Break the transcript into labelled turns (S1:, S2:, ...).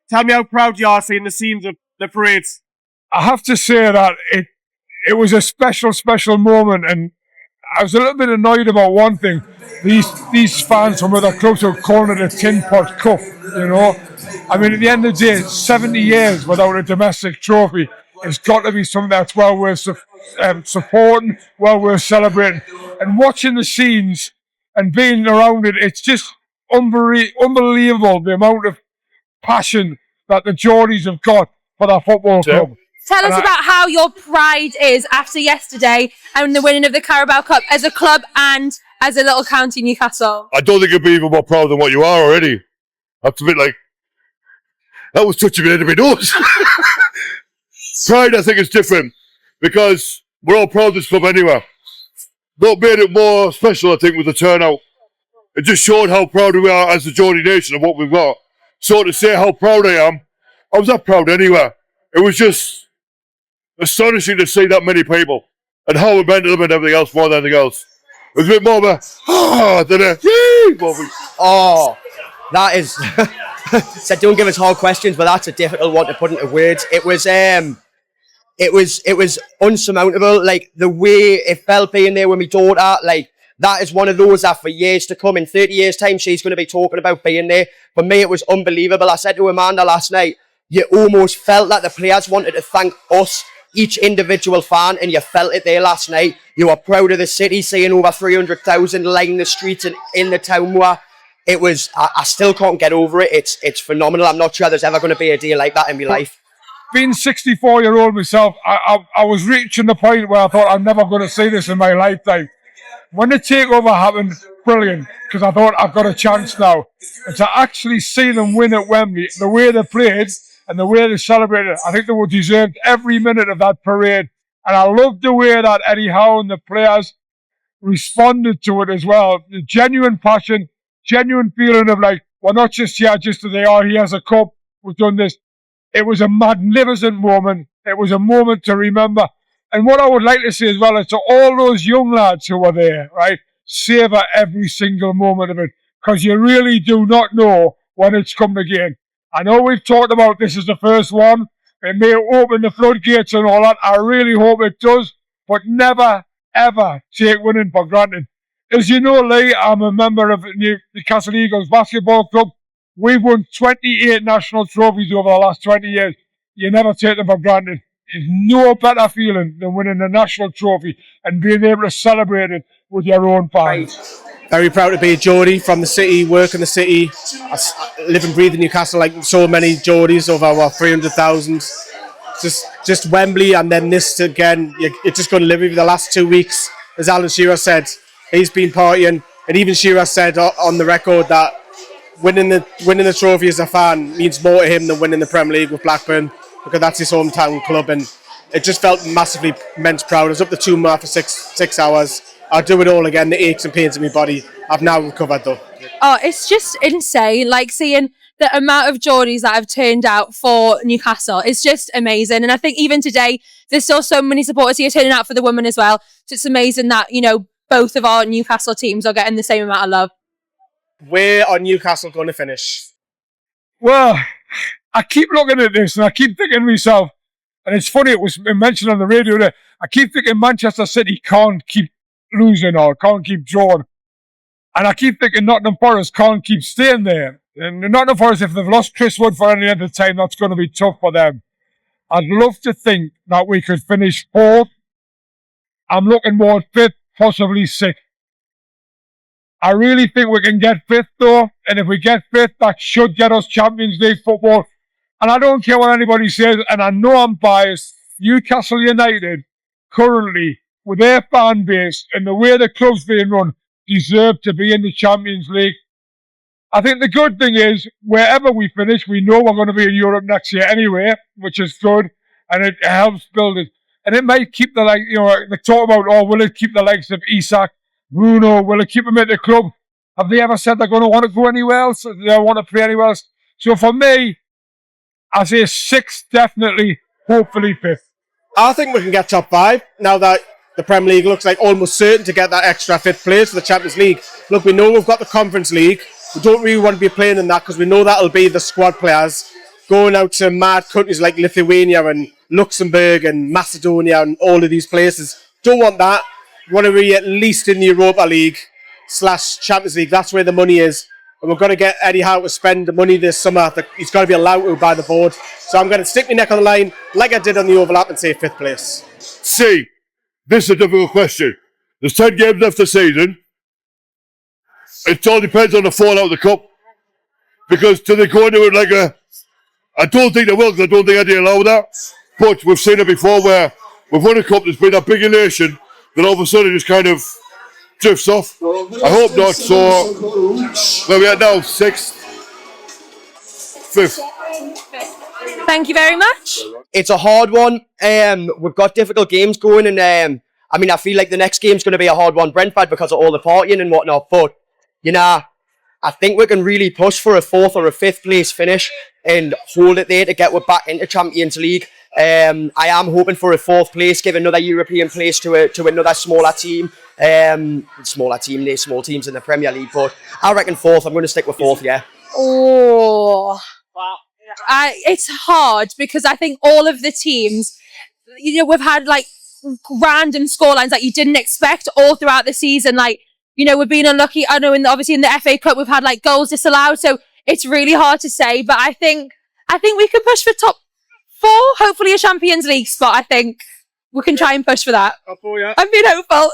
S1: Tell me how proud you are seeing the scenes of the parades.
S2: I have to say that it was a special moment, and I was a little bit annoyed about one thing. These fans from other clubs are calling it a tin pot cup, you know. I mean, at the end of the day, 70 years without a domestic trophy, it's got to be something that's well worth supporting, well worth celebrating. And watching the scenes and being around it, it's just unbelievable the amount of passion that the Geordies have got for their football club.
S3: Tell us about how your pride is after yesterday and the winning of the Carabao Cup as a club and as a little county Newcastle.
S4: I don't think you'd be even more proud than what you are already. That's a bit like, that was touching me into my nose. Pride, I think, is different because we're all proud of this club anyway. What made it more special, I think, was the turnout. It just showed how proud we are as the Geordie nation of what we've got. So to say how proud I am, I was that proud anyway. It was just astonishing to see that many people and how it meant to them and everything else more than anything else. It was a bit more of a than a yay moment.
S5: Oh, that is. Said don't give us hard questions, but that's a difficult one to put into words. It was unsurmountable. Like the way it felt being there with my daughter. Like that is one of those that for years to come, in 30 years' time, she's going to be talking about being there. For me, it was unbelievable. I said to Amanda last night, you almost felt that the players wanted to thank us, each individual fan, and you felt it there last night. You were proud of the city, seeing over 300,000 lining the streets and in the Town Moor. It was, I still can't get over it. It's phenomenal. I'm not sure there's ever going to be a day like that in my life.
S2: Being 64-year-old myself, I was reaching the point where I thought I'm never going to see this in my lifetime. When the takeover happened, brilliant, because I thought I've got a chance now. And to actually see them win at Wembley, the way they played and the way they celebrated, I think they were deserved every minute of that parade. And I loved the way that Eddie Howe and the players responded to it as well. The genuine passion, genuine feeling of like, we're not just here just as they are, he has a cup, we've done this. It was a magnificent moment. It was a moment to remember. And what I would like to say as well is to all those young lads who were there, right, savour every single moment of it, because you really do not know when it's coming again. I know we've talked about this as the first one. It may open the floodgates and all that. I really hope it does, but never, ever take winning for granted. As you know, Lee, I'm a member of the Newcastle Eagles Basketball Club. We've won 28 national trophies over the last 20 years. You never take them for granted. There's no better feeling than winning a national trophy and being able to celebrate it with your own fans.
S6: Very proud to be a Geordie from the city, work in the city. I live and breathe in Newcastle like so many Geordies, over 300,000. Just Wembley and then this again. You're just going to live with the last 2 weeks. As Alan Shearer said, he's been partying. And even Shearer said on the record that winning the trophy as a fan means more to him than winning the Premier League with Blackburn, because that's his hometown club. And it just felt massively immense proud. I was up the Town Moor for six hours. I'll do it all again. The aches and pains in my body, I've now recovered though.
S3: Oh, it's just insane. Like seeing the amount of Geordies that have turned out for Newcastle. It's just amazing. And I think even today, there's still so many supporters here turning out for the women as well. So it's amazing that, you know, both of our Newcastle teams are getting the same amount of love.
S6: Where are Newcastle going to finish?
S2: Well, I keep looking at this and I keep thinking to myself, and it's funny, it was mentioned on the radio there, I keep thinking Manchester City can't keep losing or can't keep drawing. And I keep thinking Nottingham Forest can't keep staying there. And Nottingham Forest, if they've lost Chris Wood for any length of time, that's going to be tough for them. I'd love to think that we could finish fourth. I'm looking more at fifth, possibly sixth. I really think we can get fifth though. And if we get fifth, that should get us Champions League football. And I don't care what anybody says, and I know I'm biased. Newcastle United, currently, with their fan base and the way the club's being run, deserve to be in the Champions League. I think the good thing is, wherever we finish, we know we're going to be in Europe next year anyway, which is good, and it helps build it. And it might keep they talk about, will it keep the likes of Isak, Bruno, will it keep them at the club? Have they ever said they're going to want to go anywhere else? Do they want to play anywhere else? So for me, I say sixth, definitely, hopefully fifth.
S6: I think we can get top five now that the Premier League looks like almost certain to get that extra fifth place for the Champions League. Look, we know we've got the Conference League. We don't really want to be playing in that because we know that'll be the squad players. going out to mad countries like Lithuania and Luxembourg and Macedonia and all of these places. Don't want that. We want to be at least in the Europa League / Champions League. That's where the money is. And we're going to get Eddie Howe to spend the money this summer. He's got to be allowed to by the board. So I'm going to stick my neck on the line like I did on the overlap and say 5th place.
S4: See, this is a difficult question. There's 10 games left the season. It all depends on the fallout of the cup. Because do they go into it like a... I don't think they will, because I don't think Eddie allow that. But we've seen it before where we've won a cup, there's been a big elation, then all of a sudden it just kind of drifts off. I hope not. So, where we at now? 6th? 5th?
S3: Thank you very much.
S5: It's a hard one. We've got difficult games going, and I mean, I feel like the next game's going to be a hard one, Brentford, because of all the partying and whatnot. But you know, I think we can really push for a 4th or a 5th place finish and hold it there to get us back into Champions League. I am hoping for a 4th place, give another European place to another smaller team. Small teams in the Premier League, but I reckon 4th. I'm going to stick with 4th, yeah.
S3: Oh, it's hard because I think all of the teams, you know, we've had like random scorelines that you didn't expect all throughout the season. Like, you know, we've been unlucky. I know, obviously in the FA Cup we've had like goals disallowed, so it's really hard to say. But I think we can push for top 4, hopefully a Champions League spot. I think we can try and push for that.
S6: Top 4, yeah.
S3: I'm being hopeful.